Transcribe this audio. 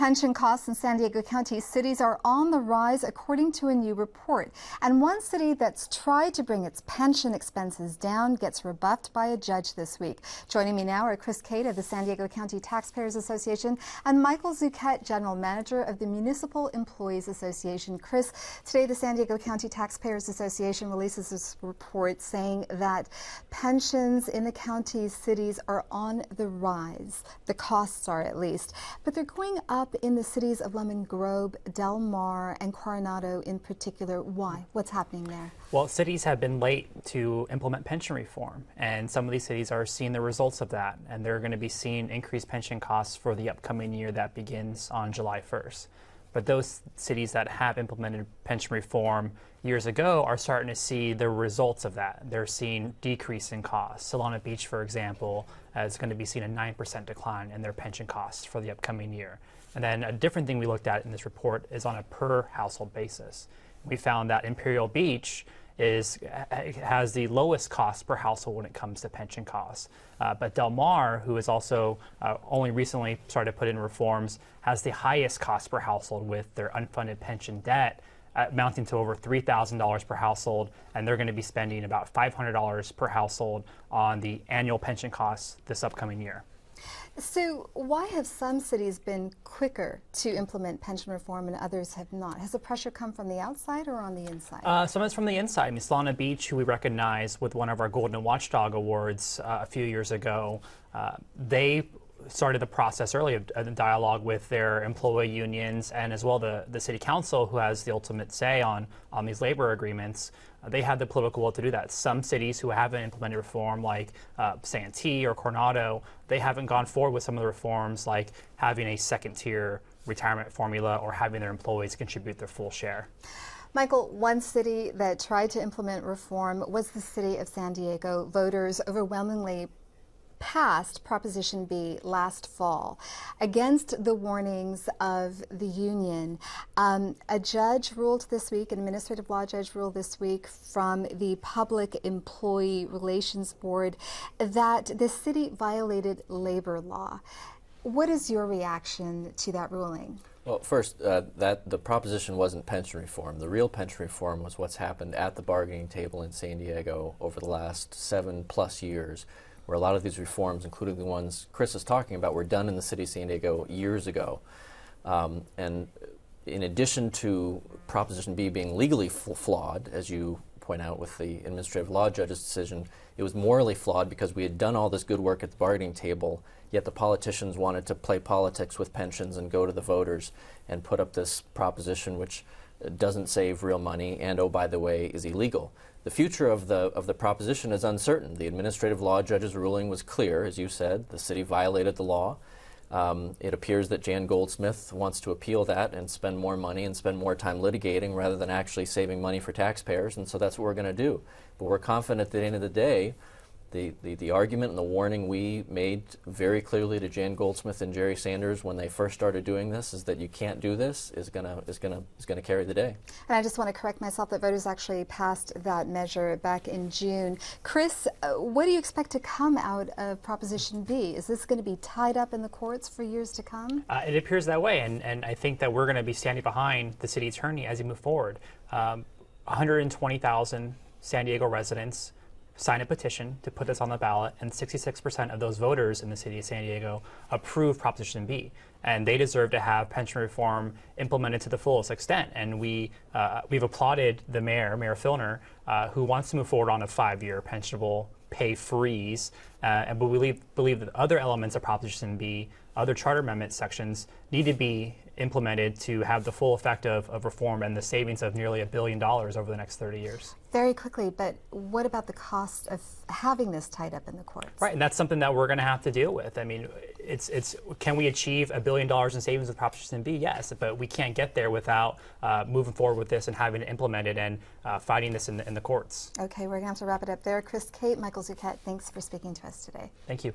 Pension costs in San Diego County cities are on the rise according to a new report. And one city that's tried to bring its pension expenses down gets rebuffed by a judge this week. Joining me now are Cate of the San Diego County Taxpayers Association and Michael Zucchet, General Manager of the Municipal Employees Association. Chris, today the San Diego County Taxpayers Association releases this report saying that pensions in the county's cities are on the rise. The costs are, at least. But they're going up in the cities of Lemon Grove, Del Mar, and Coronado in particular. Why? What's happening there? Well, cities have been late to implement pension reform, and some of these cities are seeing the results of that, and they're going to be seeing increased pension costs for the upcoming year that begins on July 1st. But those cities that have implemented pension reform years ago are starting to see the results of that. They're seeing decrease in costs. Solana Beach, for example, is going to be seeing a 9% decline in their pension costs for the upcoming year. And then a different thing we looked at in this report is on a per household basis. We found that Imperial Beach has the lowest cost per household when it comes to pension costs. But Del Mar, who is also only recently started to put in reforms, has the highest cost per household with their unfunded pension debt amounting to over $3,000 per household, and they're going to be spending about $500 per household on the annual pension costs this upcoming year. So why have some cities been quicker to implement pension reform and others have not? Has the pressure come from the outside or on the inside? Some of it's from the inside. I mean, Solana Beach, who we recognized with one of our Golden Watchdog Awards a few years ago, they started the process early of a dialogue with their employee unions and as well the city council, who has the ultimate say on these labor agreements. They had the political will to do that. Some cities who haven't implemented reform, like Santee or Coronado, they haven't gone forward with some of the reforms, like having a second-tier retirement formula or having their employees contribute their full share. Michael, one city that tried to implement reform was the city of San Diego. Voters overwhelmingly passed Proposition B last fall against the warnings of the union. A judge ruled this week, an administrative law judge ruled this week from the Public Employee Relations Board that the city violated labor law. What is your reaction to that ruling? Well, first, that the proposition wasn't pension reform. The real pension reform was what's happened at the bargaining table in San Diego over the last 7+ years, where a lot of these reforms, including the ones Chris is talking about, were done in the city of San Diego years ago. And in addition to Proposition B being legally flawed, as you point out with the administrative law judge's decision, it was morally flawed because we had done all this good work at the bargaining table, yet the politicians wanted to play politics with pensions and go to the voters and put up this proposition which doesn't save real money and, oh, by the way, is illegal. The future of the proposition is uncertain. The administrative law judge's ruling was clear, as you said. The city violated the law. It appears that Jan Goldsmith wants to appeal that and spend more money and spend more time litigating rather than actually saving money for taxpayers, and so that's what we're going to do. But we're confident at the end of the day, the argument and the warning we made very clearly to Jan Goldsmith and Jerry Sanders when they first started doing this is that you can't do this is gonna carry the day. And I just want to correct myself that voters actually passed that measure back in June. Chris, what do you expect to come out of Proposition B? Is this going to be tied up in the courts for years to come? It appears that way, and I think that we're going to be standing behind the city attorney as we move forward. 120,000 San Diego residents sign a petition to put this on the ballot, and 66% of those voters in the city of San Diego approve Proposition B. And they deserve to have pension reform implemented to the fullest extent. And we've applauded the mayor, Mayor Filner, who wants to move forward on a 5-year pensionable pay freeze. But we believe that other elements of Proposition B, other charter amendment sections, need to be implemented to have the full effect of reform and the savings of nearly $1 billion over the next 30 years. Very quickly, but what about the cost of having this tied up in the courts? Right, and that's something that we're going to have to deal with. I mean, can we achieve $1 billion in savings with Proposition B? Yes, but we can't get there without moving forward with this and having it implemented and fighting this in the courts. Okay, we're going to have to wrap it up there. Chris, Cate, Michael Zucchet, thanks for speaking to us today. Thank you.